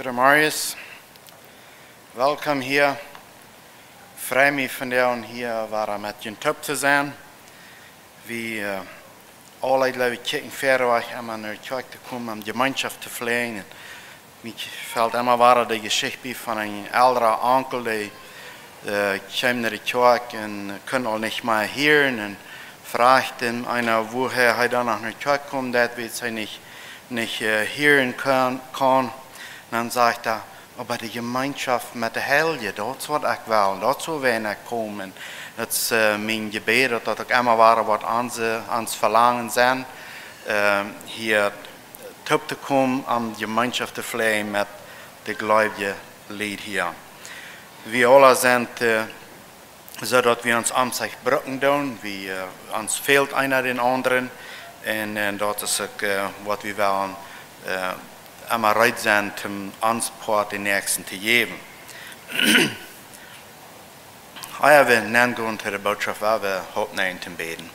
Goedemorgen. Welkom hier. Vrij mij van jou hier waar met je top te zijn. Wie allerlei Leute kijken verder immer naar de kerk te komen om Gemeinschaft te pflegen. Mij fällt immer waar de Geschichte van een oudere onkel die kwam naar de kerk en kon al niet meer hören en fragt ihn einer, woher er dann nach der Kerk kommt, dat weet hij nicht hören kann. Dann sagt er, aber die Gemeinschaft mit der Heilige, dort wird ich wel, dort so wenig kommen. Dat is mijn gebed, dat ik immer waar wat ans Verlangen zijn, hier top te komen om die Gemeinschaft te pflegen met de gläubige Lied hier. Wir alle sind, zodat wir uns am sich brücken doen, uns fehlt einer den anderen, und dat is ook wat we willen immer bereit zijn om ons part den nächsten te geben. Heute wir nennen gehen zu der Botschaft, weil wir hoffen zu beten.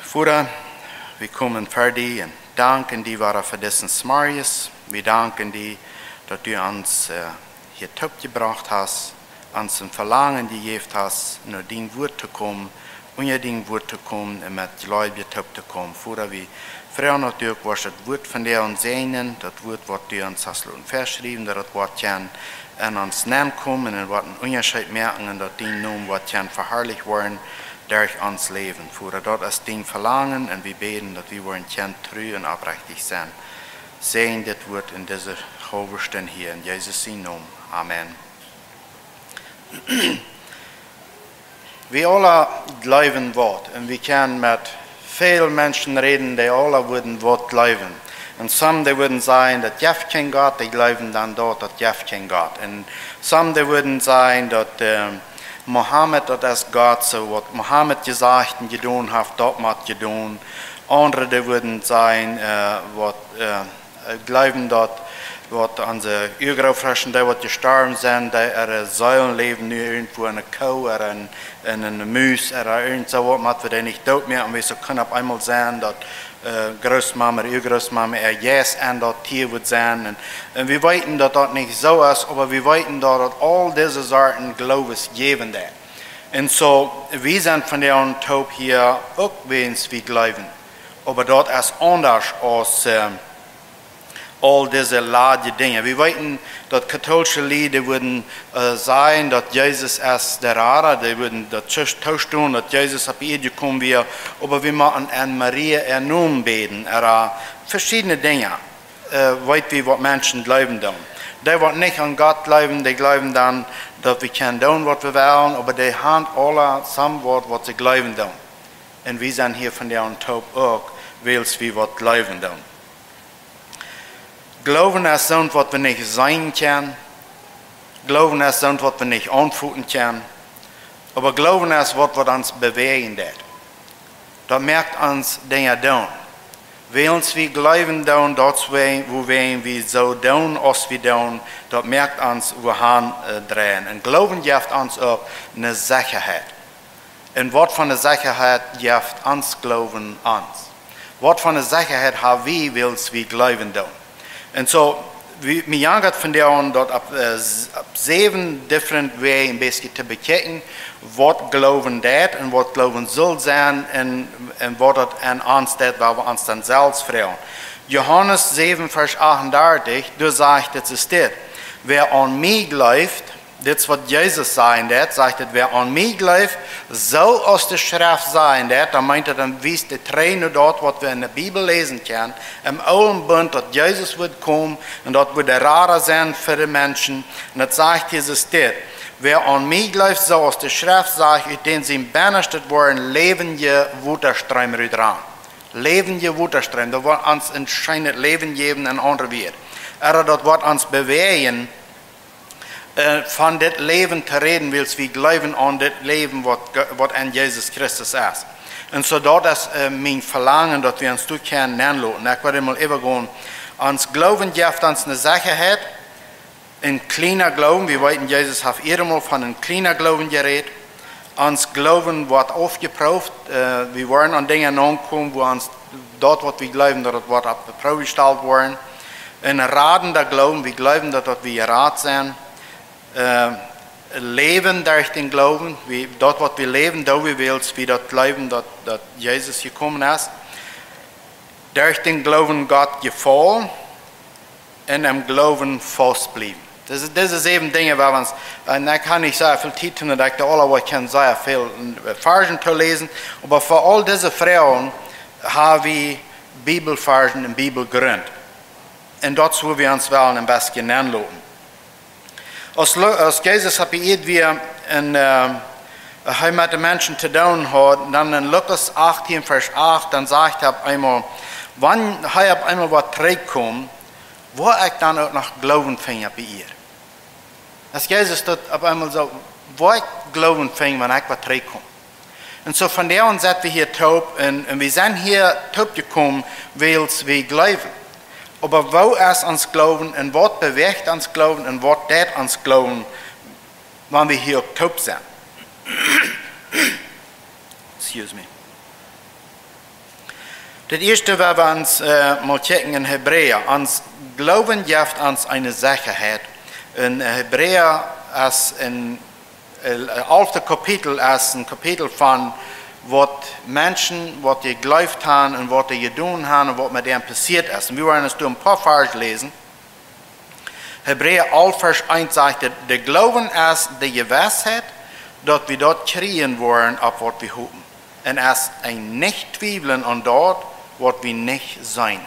Vater, wir kommen für dich und danken dir für diesen Smarries. Wir danken dir, dass du uns hier top gebracht hast, uns ein Verlangen gegeben hast, nur dein Wort zu kommen, unter dein Wort zu kommen und mit Gläubigen top zu kommen. Vater, wir freuen natürlich, was das Wort von dir uns sehen, das Wort, was du uns hast verschrieben, dass das Wort kann an uns nennen kommen und was einen Unterschied merken und dass dein Name was kann verherrlicht werden durch uns Leben. Vater, dort ist dein Verlangen und wir beten, dass wir wollen kann treu und aufrichtig sein. Sehen das Wort in dieser Hoverstern hier in Jesus' Namen. Amen. Wir alle glauben Wort und wir können mit vielen Menschen reden, die alle würden Wort glauben. Und some die würden sagen, dass Jeff kein Gott, die glauben dann dort, dass Jeff kein Gott. Und some die würden sagen, dass Mohammed, das ist Gott, so was Mohammed gesagt und getan hat, dort macht getan. Andere die würden sagen, glauben dort, was unsere Urgroßväter, die was gestorben sind, die ihre Säulen leben, nur irgendwo in einer Kuh oder in einer Müs oder irgend so was, was wir nicht tot mehr, und wir so können auf einmal sehen, dass Großmama oder Urgroßmama yes an dort hier wird sein. Und wir wissen, dass das nicht so ist, aber wir wissen, dass all diese Sorten Glaubens geben da. Und so, wir sind von der Taub hier auch wenigstens wie glauben. Aber dort ist anders als all diese lade Dinge. Wir wissen, dass katholische Lieder würden sagen, dass Jesus ist der Rara, die würden das tun, dass Jesus auf ihr gekommen wäre, aber wir machen an Maria ernommen beten, verschiedene Dinge, weit wie was Menschen glauben dann. Die, die nicht an Gott glauben, die glauben dann, dass wir können tun, was wir wollen, aber die haben alle zusammen, was sie glauben dann. Und wir sind hier von der Taub auch, weil wir was glauben dann. Glauben ist so, was wir nicht sein können. Glauben ist so, was wir nicht antworten können. Aber Glauben ist, was uns bewegen wird. Das merkt uns Dinge tun. Wenn wir glauben tun, dort wo wir so tun, als wir tun, das merkt uns, wo wir drehen. Und Glauben gibt uns auch eine Sicherheit. Und was von der Sicherheit gibt uns Glauben uns. Was von der Sicherheit haben wir, weil wir glauben tun. Und so, wir jagen von der an, dort auf 7 different Wege ein bisschen zu bekijken, was Glauben dat und was Glauben soll sein und was das an uns dat, weil wir uns dann selbst fragen. Johannes 7, Vers 38, du sagst, das ist das. Wer an mich glaubt, das ist was Jesus sagen dat, sagt er, wer an mich glaubt, soll aus der Schrift sein dat, dann meint er, dann wisst der Träne dort, was wir in der Bibel lesen können, im Alten Bund, dass Jesus wird kommen und dort wird der Rara sein für die Menschen. Und das sagt Jesus das. Wer an mich glaubt, soll aus der Schrift sagen, den sie benistet worden, lebende Wuterströme dran. Lebende Wuterströme, das wird uns entscheidend Leben geben in andere Welt. Aber das wird uns bewegen, von dem Leben zu reden, weil wir glauben an das Leben, was an Jesus Christus ist. Und so dort ist mein Verlangen, dass wir uns durchkehren nennen. Und ich werde mal übergehen. Uns Glauben gibt uns eine Sicherheit, ein kleiner Glauben. Wir wollten, Jesus hat einmal von einem kleinen Glauben geredet. Uns Glauben wird aufgeprüft. Wir wollen an Dinge ankommen, wo uns dort, was wir glauben, dass das wird auf die Probe gestellt worden. Ein radender Glauben, wir glauben, dass wir gerat sind. Leben durch den Glauben, dort, was wir leben, da wir willst, wie dort glauben, dass Jesus gekommen ist. Durch den Glauben Gott gefallen und im Glauben festbleiben. Das ist eben Dinge, weil uns, da kann ich sehr viel Zeit tun, dass ich da alle kann sehr viel Versen zu lesen, aber für all diese Frauen haben wir Bibelversen und Bibelgrund. Und dort wo wir uns wollen am besten nennen lassen. Als Jesus hat wir mit den Menschen zu tun hat, dann in Lukas 18, Vers 8, dann sagt er einmal, wann er einmal was zurückkommt, wo ich dann auch noch Glauben fing bei ihr. Als Jesus dort auf einmal so, wo ich Glauben fing, wenn ich was zurückkomme. Und so von der und sind wir hier taub und wir sind hier taub gekommen, weil wir glauben. Aber wo ist uns Glauben und was bewegt uns Glauben und was tät uns Glauben, wenn wir hier taub sind? Excuse me. Das erste, was wir uns mal checken in Hebräer. Uns Glauben gibt uns eine Sicherheit. In Hebräer ist ein 11. Kapitel ist ein Kapitel von was Menschen, was die geglaubt haben und was die getan haben und was mit denen passiert ist. Und wir wollen uns ein paar Verse lesen. Hebräer 11, Vers 1 sagt, der Glauben ist die Gewissheit, dass wir dort kriegen wollen, auf was wir hoffen. Und es ist ein Nicht-Zweifeln an dort, was wir nicht sein.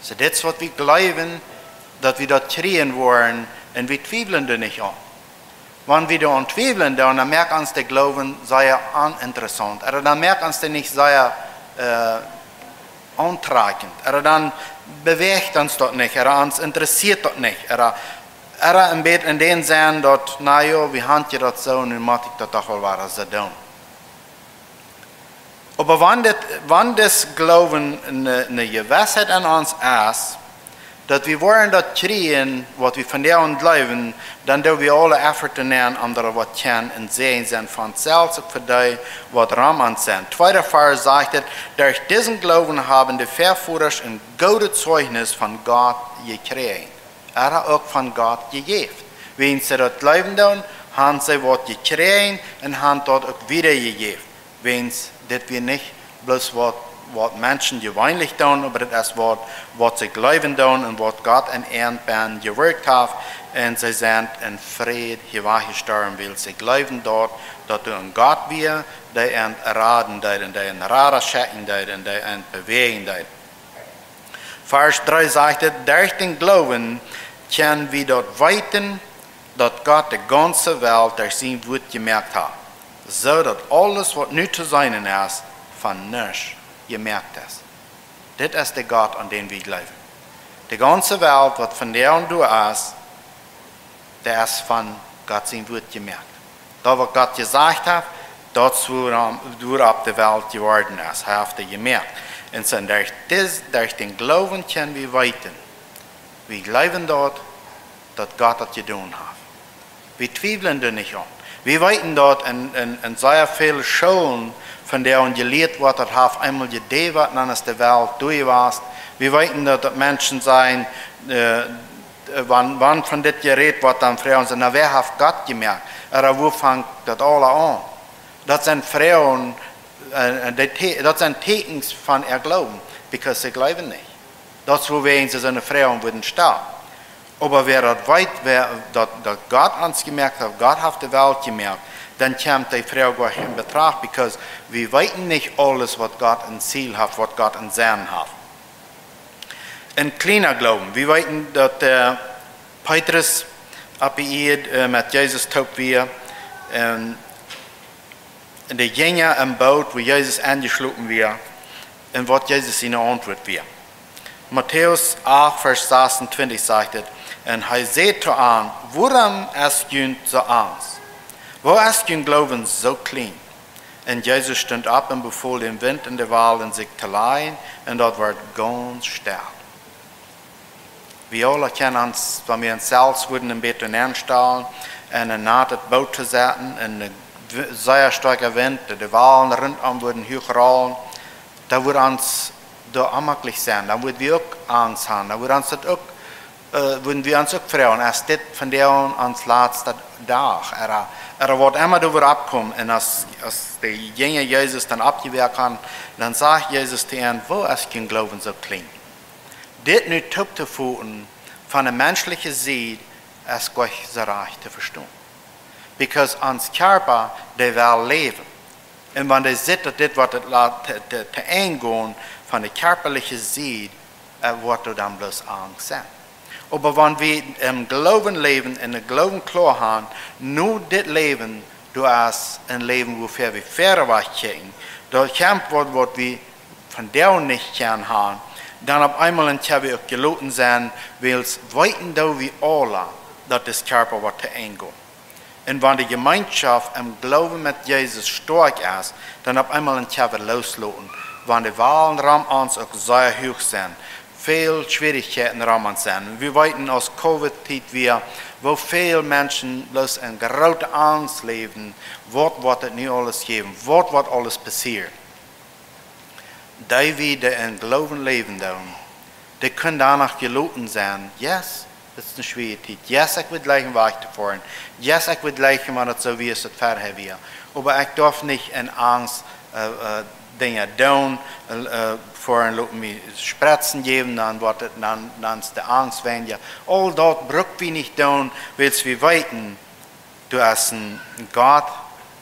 So das ist, was wir glauben, dass wir dort kriegen wollen, und wir zweifeln da nicht an. Wenn wir da zweifeln, dann merkt uns der Glauben sehr uninteressant. Oder dann merkt uns der nicht sehr antragend. Oder dann bewegt uns das nicht. Oder uns interessiert das nicht. Oder ein bisschen in den Sinn, dass, naja, wir haben ja das so, und dann mag ich das doch wohl was so tun. Aber wenn das Glauben eine Gewissheit an uns ist, dass wir wollen das kriegen, was wir von der und glauben, dann dürfen wir alle Efforten nehmen, um das was kennen und sehen sind von selbst und für die, was Rahmen sind. Zweiter Vers sagt, durch diesen Glauben haben die Verführer ein gutes Zeugnis von Gott gekriegt. Er hat auch von Gott gegeben. Wenn sie das glauben, dann haben sie was gekriegt und haben das auch wiedergegeben. Wenn das wir nicht bloß was Menschen gewöhnlich tun, aber das ist was sie glauben tun und was Gott in ihren Beinen gewirkt hat. Und sie sind in Frieden hier gestorben, weil sie glauben dort, dass du ein Gott bist, der ihn raten tut, und der ihn Rat schicken tut, und der ihn bewegen tut. Vers 3 sagt, durch den Glauben können wir dort weiten, dass Gott die ganze Welt durch sein Wort gemerkt hat. So dass alles, was nicht zu sein ist, von nichts gemerkt ist. Das ist der Gott, an den wir glauben. Die ganze Welt, was von der und du ist, der ist von Gott sein Wort gemerkt. Da, was Gott gesagt hat, das wurde auf der Welt geworden ist, hat er gemerkt. Und so durch den Glauben können wir weiten. Wir glauben dort, dass Gott das getan hat. Wir zweifeln da nicht an. Wir weiten dort in sehr viele Schulen, von der und gelehrt wird, dass auf einmal Idee wird, dann ist die Welt durch warst. Wir weiten dort, dass Menschen sein, wann von das geredet wird, dann Frauen sagen, na wer hat Gott gemerkt? Oder wo fängt das alle an? Das sind Frauen, das sind Tekens von ihr Glauben, because sie glauben nicht. Das wo wir so eine Frauen würden stehen. Aber wer das weit, dass Gott uns gemerkt hat, Gott hat die Welt gemerkt, dann kommt die Frau gleich in Betracht, because wir weiten nicht alles, was Gott ein Ziel hat, was Gott ein Sinn hat. Ein kleiner Glauben, wir weiten, dass Petrus mit Jesus taub wir, in der Jünger im Boot, wo Jesus angeschlossen wird, und was Jesus ihnen antwortet wird. Matthäus 8, Vers 26 sagt es, und er sagte an, warum ist ihr so Angst? Wo ist ihr Glauben so klein? Und Jesus stand ab und befahl dem Wind und der Wellen sich zu leihen, und dort wird ganz still. Wir alle kennen uns, wenn wir uns selbst würden ein bisschen anstellen, und ein nahes Boot zu setzen, und ein sehr starker Wind, die Wellen rundum würden hochrollen, da würde uns da amaklich sein, dann würden wir auch Angst haben, dann würden wir uns auch freuen, als dit von der ans laatste Tag. Wird immer darüber abkommen, und als der Jünger Jesus dann abgewehrt kann, dann sagt Jesus zu ihnen, wo ist kein Glauben so klein? Dit nu top te voeten van een menselijke ziel is Gott so reich te verstaan. Because ons Körper, der will leben. Und wenn der sieht, dass das, was te eingehen von der körperlichen Ziel, wird er dann bloß Angst sein. Aber wenn wir im Glauben leben, in der Glauben klar haben, nur das Leben, du hast ein Leben, wofür wir fairer kriegen, da kämpft wird, was wir von der nicht gern haben, dann auf einmal in wir auch geloten sein, weil es weiten da wie alle, dass das Körper wird eingehen. Und wenn die Gemeinschaft im Glauben mit Jesus stark ist, dann auf einmal in wir loslassen, wenn die Wahlen ram uns auch sehr hoch sind, viel Schwierigkeiten ram uns sind. Wir weiten aus Covid-Zeit wo viele Menschen bloß in großer Angst leben, was wird es nicht alles geben, was wird alles passieren. Die wieder in Glauben leben, die können danach geloten sein. Yes, das ist eine schwere Zeit. Yes, ich will gleich einen Weg fahren. Yes, ich will gleich mal das so wie es das vorher war. Aber ich darf nicht in Angst Dinge tun, vorhin lassen mir Spritzen geben, dann wird es die Angst werden. Ja, all das braucht wir nicht tun, weil wir weiten, du hast einen Gott,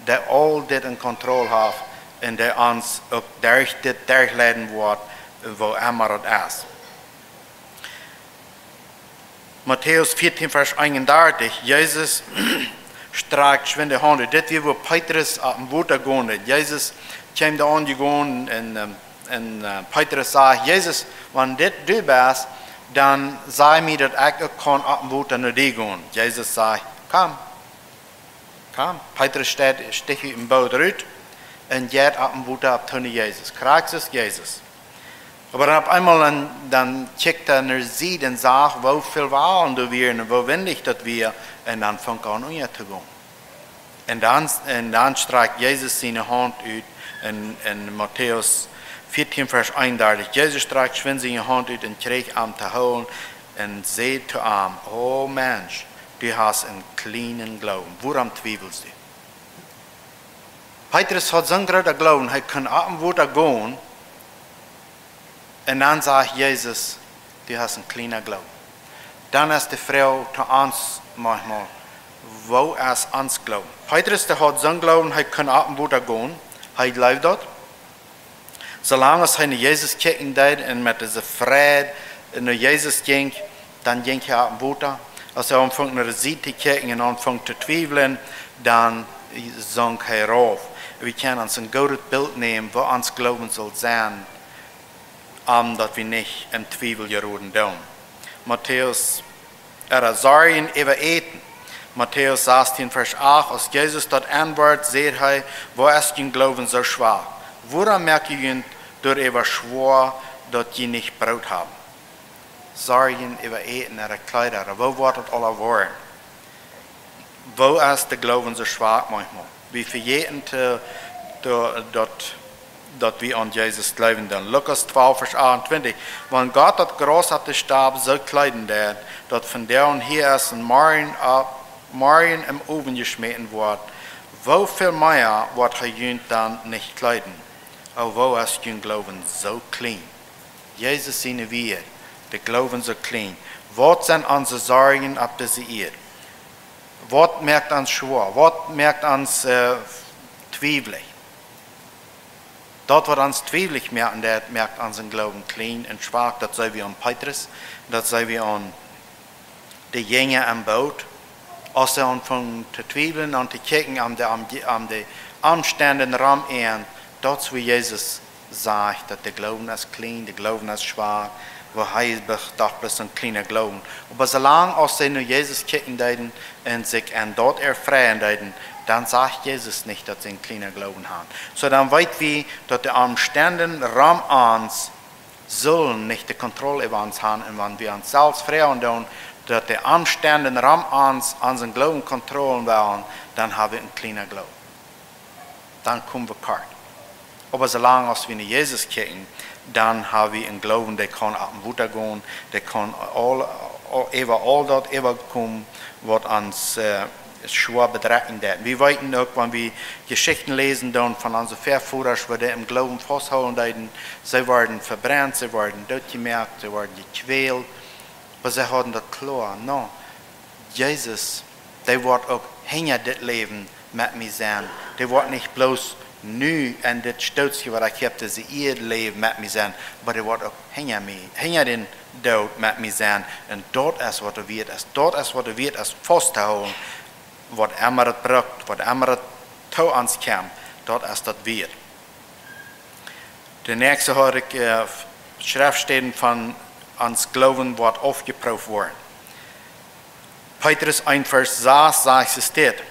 der all das in Kontrolle hat, und der uns auch durchleiten wird, wo immer es ist. Matthäus 14, Vers 31, Jesus streicht schwinde Hände. Das wie wo Petrus auf dem Boot gegangen ist. Jesus kam da angegangen und Petrus sagt, Jesus, wenn das du bist, dann sag mir, dass ich auch auf dem Boot nach dir gehen. Jesus sagt, komm. Petrus sticht im Boot raus und geht auf dem Boot ab zu Jesus. Kriegst es Jesus. Aber dann auf einmal dann checkt er sieht und sagt, wo viel Wahlen du wir und wo windig das wir, und dann fängt er an zu gehen. Und dann streckt Jesus seine Hand aus in Matthäus 14, Vers 31. Jesus streckt schwinde seine Hand aus und kriegt ihm zu holen und sagt zu ihm, oh Mensch, du hast einen kleinen Glauben. Woran zweifelst du? Petrus hat so einen großen Glauben, er kann auf dem Wasser gehen. Und dann sagt Jesus, du hast einen kleinen Glauben. Dann ist die Frau zu uns manchmal, wo ist uns Glauben? Petrus hat so einen Glauben, er kann auf dem Wasser gehen, er bleibt dort. Solange er nach Jesus kicken und mit dieser Freude nach Jesus ging, dann ging er auf dem Wasser. Als er anfängt nach der Seite zu kicken und anfängt zu zweifeln, dann sank er rauf. Wir können uns ein gutes Bild nehmen, wo uns Glauben soll sein, dass wir nicht im Zweifel geraten tun. Matthäus, Sorgen über Eten. Matthäus 16, Vers 8, als Jesus dort antwortet, sagt er, wo ist dein Glauben so schwach? Woran merkt ihr, dass ihr schwor, dass ihr nicht Brot habt? Sorgen über Eten, Kleider, wo wird das alle worden? Wo ist der Glauben so schwach manchmal? Wir verjäten, dass wir an Jesus glauben. Dann Lukas 12, Vers 28. Wenn Gott das große Stab so kleiden wird, dass von der und hier ist ein Marien im Ofen geschmeten wird, wo viel mehr wird er dann nicht kleiden? Aber wo ist dein Glauben so klein? Jesus seine wir, der Glauben so klein. Was sind unsere Sorgen ab dieser Erde? Was merkt uns schwor? Was merkt uns zweifelig? Dort, wo uns zweifelig merken, das merkt unseren Glauben klein und schwach. Das sei wir an Petrus, das sei wir an die Jünger am Boot. Als sie anfangen zu zweifeln und zu kicken an die Umstände Raum ein, dort, wo Jesus sagt, dass der Glauben ist klein, der Glauben ist schwach, wo er doch bloß ein kleiner Glauben. Aber solange als sie nur Jesus kicken und sich an dort erfreuen, dann sagt Jesus nicht, dass sie einen kleinen Glauben haben. So dann weit wie, dass die Umstände Raum uns sollen nicht die Kontrolle über uns haben, und wenn wir uns selbst freuen tun, dass die Umstände Raum uns unseren Glauben kontrollen wollen, dann haben wir einen kleinen Glauben. Dann kommen wir kalt. Aber solange als wir nach Jesus kijken, dann haben wir einen Glauben, der kann ab dem Wutter gehen, der kann all das überkommen, was uns schwer bedrecken wird. Wir weiten auch, wenn wir Geschichten lesen dann von unseren Vorfahren, die im Glauben festhalten, sie werden verbrannt, sie werden durchgemerkt, sie werden gequält, aber sie haben das klar. No, Jesus, der wird auch hinter das Leben mit mir sein. Der wird nicht bloß nu en dit stootje wat ik heb, dat ze ihr leven met mij zijn, maar er wordt ook hinter den dood met mij zijn. En dat is wat er wird is. Dat is wat er wird is vast te houden. Wat immer het brukt, wat immer het toe ons komt, dat is dat wird. De nächste had ik schriftstellen van ons geloven wat aufgeprüft worden. Petrus 1 vers 6 sagt es steht.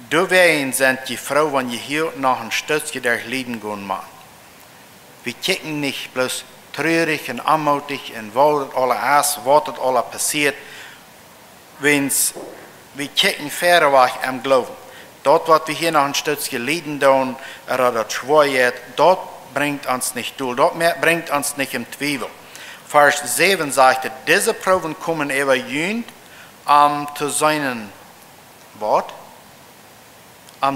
Du wein sind die Frau, wenn ihr hier noch ein Stützchen der Leben gehen mag. Wir kicken nicht bloß traurig und anmutig und wo das alles ist, was das alles passiert. Wir kicken fairerweise am Glauben. Dort, was wir hier noch ein Stützchen Leben tun, oder das Schwierigkeit, dort bringt uns nicht durch, dort bringt uns nicht im Zweifel. Vers 7 sagt, diese Proben kommen über jünd, zu seinen Wort,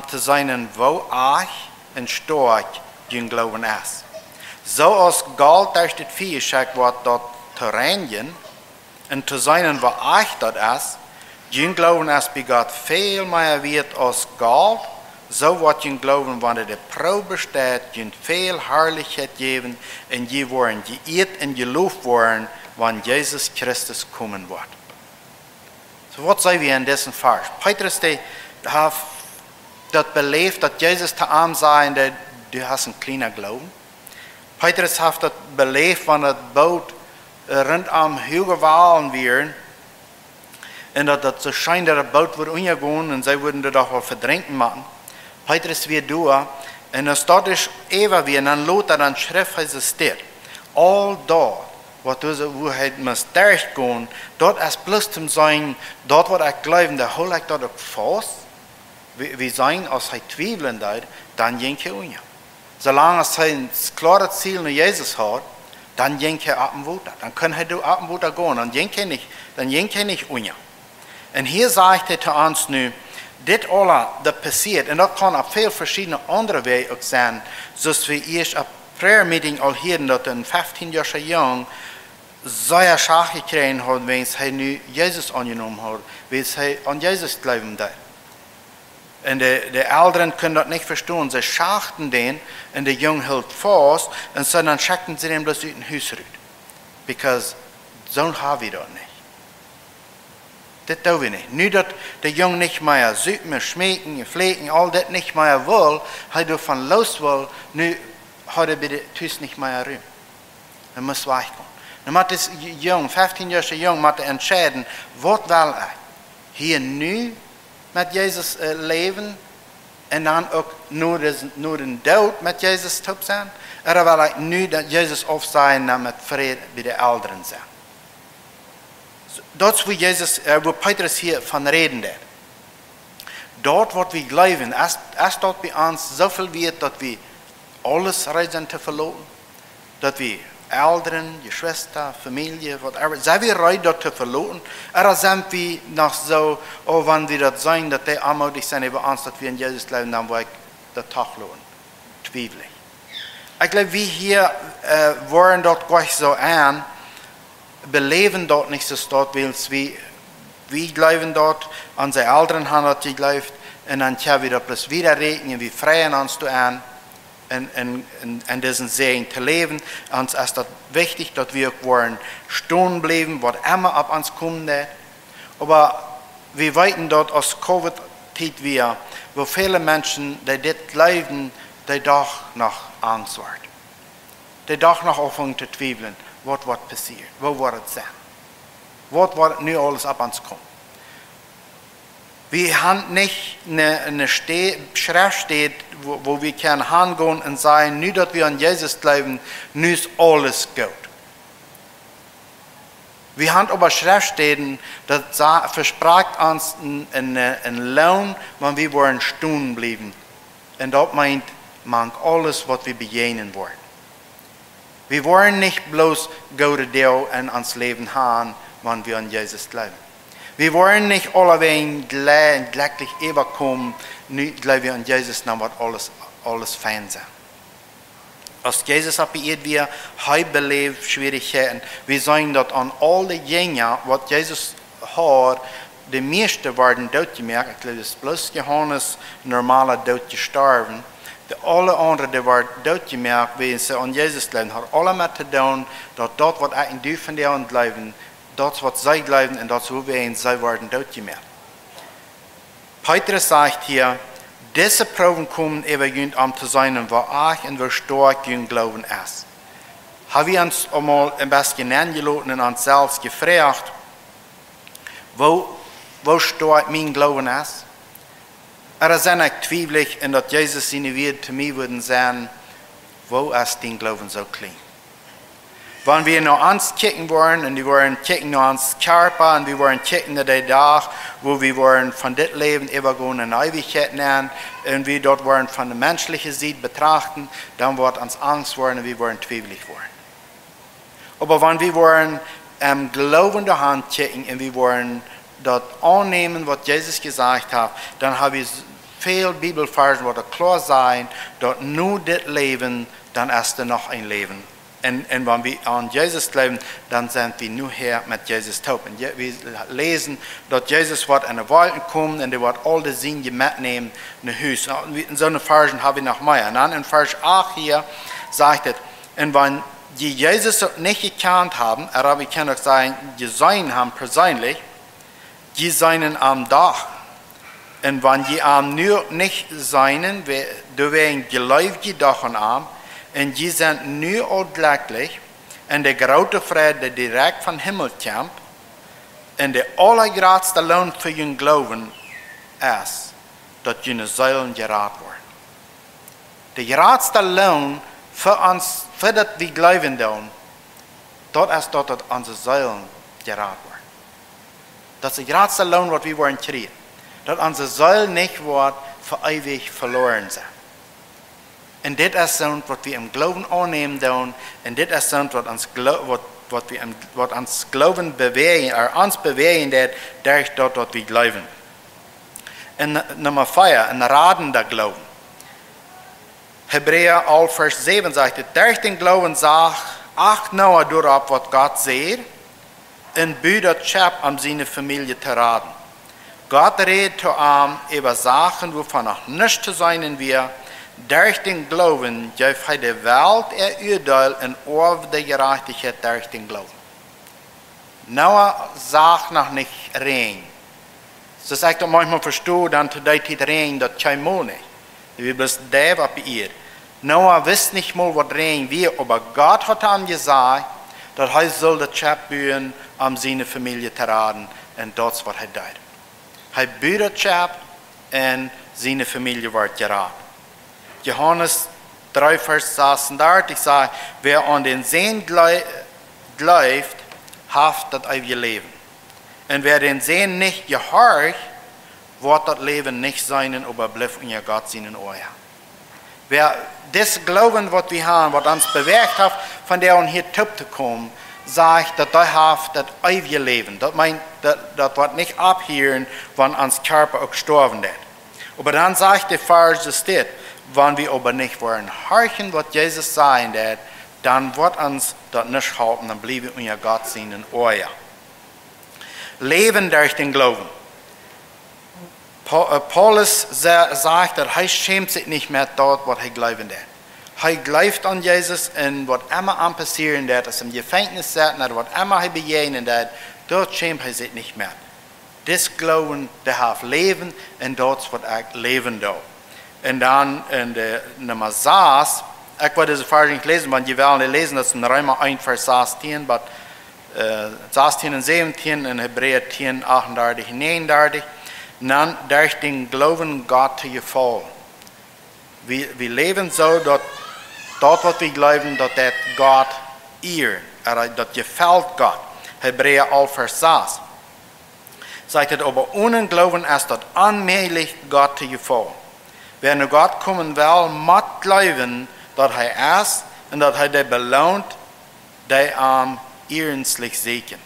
zu seinen wo ich und stark den Glauben ist. So als Gold durch das Fähigkeit wird dort zu reinigen und zu seinen wo ich dort ist, den Glauben ist bei Gott viel mehr wert als Gold, so wird den Glauben, wenn er die Probe steht, den viel Herrlichkeit geben und die werden geehrt und gelobt werden, wenn Jesus Christus kommen wird. So was sagen wir in diesem Vers? Petrus, der hat das belebt, dass Jesus zu ihm sagt, du hast einen kleinen Glauben. Petrus hat das belebt, wenn das Boot rundum hochgewallen wird. Und dass so scheint, dass das Boot wird umgehen und sie würden das auch verdrängen machen. Petrus wird durch. Und als das ist ewig wird, dann lädt er dann Schrift, heißt es steht. All das, was du wo halt muss durchgehen, dort ist bloß zum Sein, dort wird ich glauben, der hol ich dort auch fast. Wir sein, als er zweifeln hat, dann ging er unja. Solange er ein klares Ziel nach Jesus hat, dann ging er ab dem Wutter. Dann kann er ab dem Wutter gehen, dann ging er nicht unja. Und hier sagt er zu uns nu, das alles, das passiert, und das kann auf viele verschiedene andere Wege auch sein, so dass wir erst ein Prayer-Meeting all hier, dass ein 15-jähriger Jung so eine Schach gekriegt hat, wenn er nu Jesus angenommen hat, wenn er an Jesus glauben hat. Und die Älteren können das nicht verstehen. Sie schachten den und der Junge hält fast und so dann schickten sie den bloß aus dem Haus raus. Because so haben wir das nicht. Das tun wir nicht. Nur, dass der Junge nicht mehr süßen, schmecken, pflegen, all das nicht mehr will, hat er von los will, nur hat er bei der Tüß nicht mehr Ruhe. Er muss weichgehen. Dann muss das Junge, 15-jährige Junge, muss entscheiden, was will er? Hier nu mit Jesus leben und dann auch nur den Tod mit Jesus zu sein? Oder will ich nur, dass Jesus auf sein und mit Frieden bei den Älteren sein? Das, wo Petrus hier von reden wird. Dort, wo wir glauben, ist dort bei uns so viel wird, dass wir alles reisen zu verloren, dass wir Eltern, Geschwister, Familie, whatever, sind wir bereit, das zu verloren? Oder sind wir noch so, oh, wenn wir das sagen, dass die anmutig sind über uns, dass wir in Jesus leben, dann will ich das Tag lohnen. Zweifle ich. Ich glaube, wir hier wollen dort gleich so an, beleben dort nicht so dort, weil wir glauben dort, unsere Eltern haben dort geglaubt, und dann können wir das wieder reden, wir freuen uns an. In diesen Segen zu leben. Uns ist das wichtig, dass wir wollen stehen bleiben, was immer ab uns kommt. Aber wir weiten dort aus Covid-Zeit wir, wo viele Menschen, die das glauben, die doch noch Angst werden. Die doch noch anfangen zu zweifeln, was wird passieren, wo wird es sein. Was wird nu alles ab uns kommen. Wir haben nicht eine Schrift steht, wo wir können hingehen und sagen, nur dass wir an Jesus glauben, nun ist alles gut. Wir haben aber Schriftstellen, das verspricht uns einen Lohn, wenn wir wollen stehen bleiben. Und das meint mang alles, was wir begegnen wollen. Wir wollen nicht bloß gute Dinge in uns Leben haben, wenn wir an Jesus glauben. Wir wollen nicht alleweil glücklich überkommen, nicht weil wir an Jesus noch alles fein sind. Als Jesus appelliert wir, er belebt Schwierigkeiten. Wir sagen, dass an alle Dinge, was Jesus hat, die meisten werden doodgemerkt. Ich glaube, es ist bloß Johannes normaler Tod gestorben. Die alle anderen, die werden doodgemerkt, wenn sie an Jesus glauben, hat alle mit zu tun, dass dort, was eigentlich dürfen die an glauben, dort, was sie glauben, und dort, wo wir sie werden doodgemerkt. Petrus sagt hier, diese Proben kommen eben um zu sein, wo ich und wo stark jung Glauben ist. Haben wir uns einmal ein bisschen angelassen und uns selbst gefragt, wo stark mein Glauben ist? Er ist nicht zweifelig, und dass Jesus seine Worte zu mir würden sagen, wo ist dein Glauben so klein? Wenn wir noch uns kicken wollen, und wir wollen kicken noch uns Körper, und wir wollen kicken nach den Tag, wo wir wollen von dem Leben übergehen in Ewigkeit nehmen, und wir dort wollen von der menschlichen Seite betrachten, dann wird uns Angst werden, und wir wollen zweifelig werden. Aber wenn wir wollen Glauben der Hand kicken, und wir wollen dort annehmen, was Jesus gesagt hat, dann haben wir viele Bibelversen, wo klar sein, dass nur das Leben, dann ist noch ein Leben. Und wenn wir an Jesus glauben, dann sind wir nur hier mit Jesus taub. Und wir lesen, dass Jesus wird in die Wolken kommen und er wird all die Sünde mitnehmen in das Haus. In so einer Versen habe ich noch mehr. Und dann in Vers 8 hier sagt es, und wenn die Jesus nicht gekannt haben, aber ich kann auch sagen, gesehen haben persönlich, die seien am Dach. Und wenn die am nur nicht seien, du wären gläubige Dach und Arm, und die sind nur unglücklich, und der große Friede, der direkt vom Himmel kommt, und der allergrößte Lohn für ihren Glauben ist, dass ihre Säulen gerat werden. Der größte Lohn für uns, für das wir glauben, das ist, dass unsere Säulen gerat werden. Das ist der größte Lohn, was wir wollen kriegen. Dass unsere Säulen nicht wird für ewig verloren sein. Und das ist so, was wir im Glauben annehmen tun. Und das ist so, was uns Glauben bewegen, uns bewegen, durch das, was wir glauben. Und Nummer 4, ein radender Glauben. Hebräer 11, Vers 7 sagt, durch den Glauben sagt, acht nauer darauf, was Gott sieht, und büdet Chap an seine Familie zu raten. Gott redet zu ihm über Sachen, wovon noch nicht zu sein wir. Durch den Glauben gibt er der Welt Urteil und auf der Gerechtigkeit durch den Glauben. Noah sagt noch nicht rein. Das sagt er manchmal verstehe, dann zu der Zeit rein, das kein Mal nicht. Wir müssen das abbeirren. Noah wusste nicht mal, was rein wird, aber Gott hat ihm gesagt, dass er soll das Chap bühen, um seine Familie zu raten, und das, was er tut. Er büht das Chap, und seine Familie wird geraten. Johannes 3, Vers 36 sagt, wer an den Sehen glaubt, hat das ewige Leben. Und wer den Sehen nicht gehorcht, wird das Leben nicht sein, aber bleibt in Gott seinen Ohren. Wer das Glauben, was wir haben, was uns bewegt hat, von der uns hier zu kommen, sagt, dass das ewige Leben. Das meint, das wird nicht abhören, wenn uns Körper auch gestorben wird. Aber dann sagt der Vers, das steht, wenn wir aber nicht wollen horchen, was Jesus sagen wird, dann wird uns das nicht halten, dann bleiben wir Gott seinen Ohren. Leben durch den Glauben. Paulus sagt, dass er schämt sich nicht mehr dort, was er glauben wird. Er glaubt an Jesus und was immer am passieren wird, dass er im Gefängnis sitzt, was immer er begegnen wird, dort schämt er sich nicht mehr. Das Glauben, der hat Leben und dort wird er leben da. Und dann in der Nummer 6, ich werde diese Vers nicht lesen, weil die wollen lesen, das ist in Römer 1, Vers 16, aber 16 und 17, in Hebräer 10, 38 und 39. Und dann durch den Glauben Gott zu gefallen. Wir leben so, dass dort, was wir glauben, dass das Gott ihr, das gefällt Gott. Hebräer 11, Vers 6. Sagt es aber, ohne Glauben ist das unmöglich, Gott zu gefallen. Wer nur Gott kommen will, muss geloven dat hij is en dat hij die beloont die aan ernstlich zieken.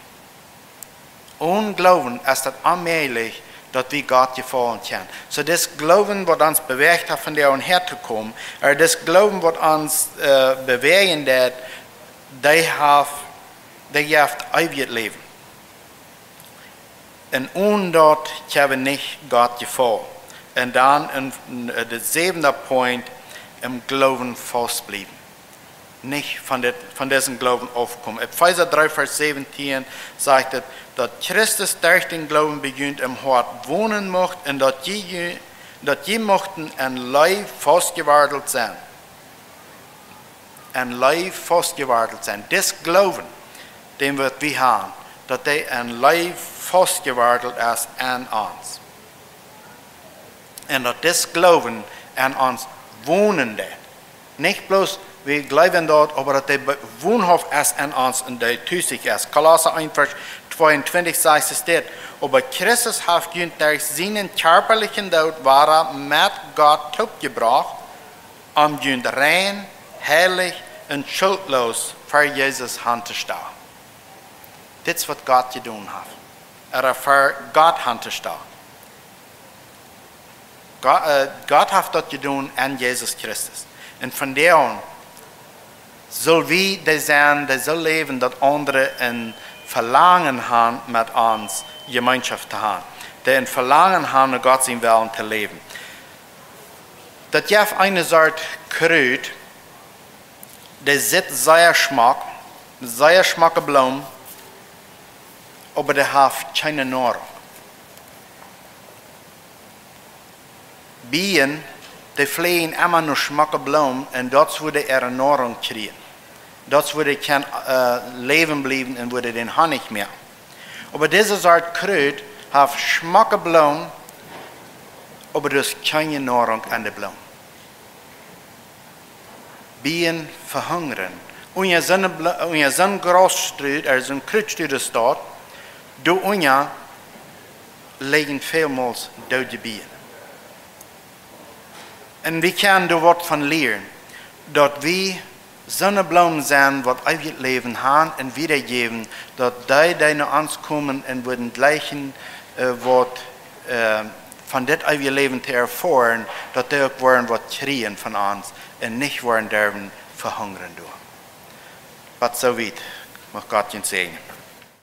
Ongeloven is dat onmogelijk dat we God gevallen kunnen. So das Glauben, wat ons beweegt hat, von der on her te komen, das Glauben, wat ons bewegen dat, die heeft eeuwig leven. En omdat hebben we niet God gevallen. En dan de zevende punt, im Glauben vastbleiben. Nicht von diesem Glauben aufkommen. Epheser 3, Vers 17 sagt es, dass Christus durch den Glauben beginnt im Hort wohnen mocht und dass je mochten ein Leib festgewandelt sein. Ein Leib festgewandelt sein. Das Glauben, den wird wir haben, dass der ein Leib festgewandelt ist an uns. Und dass das Glauben an uns wohnen wird. Nicht bloß wir glauben dort, aber dass der wohnhaft ist an uns und der tüßig ist. Kolosser 1, Vers 22 sagt es dort, aber Christus hat durch seinen körperlichen Tod war mit Gott aufgebracht, rein, heilig und schuldlos für Jesus Hand zu stehen. Das ist, was Gott getan hat. Er für Gott Hand zu stehen. Gott hat das getan an Jesus Christus. Und von der an soll wir die sein, die so leben, dass andere ein Verlangen haben, mit uns Gemeinschaft zu haben. Die ein Verlangen haben, mit Gott sein Willen zu leben. Das gibt eine Sorte Kräut, die sieht sehr schmacke Blumen, aber die hat keine Nahrung. Bienen, die fliegen immer nur schmacke Blumen und dort würde ihre Nahrung kriegen. Dort würde kein Leben bleiben und würde den Honig mehr. Aber diese Sorte Kräut hat schmacke Blumen, aber das ist keine Nahrung an den Blumen. Bienen verhungern. Und je so ein Grasstrüt, also ein Kräutstrüt ist dort, du und ja, liegen vielmals dort die Bienen. Und wir können da was von lernen, dass wir Sonnenblumen sind, die ewig Leben haben und wiedergeben, dass die nach uns kommen und würden gleichen, was von dem ewigen Leben zu erfahren, dass die auch wollen, was kriegen von uns und nicht wollen dürfen verhungern. Was so weit, mag Gott uns segnen.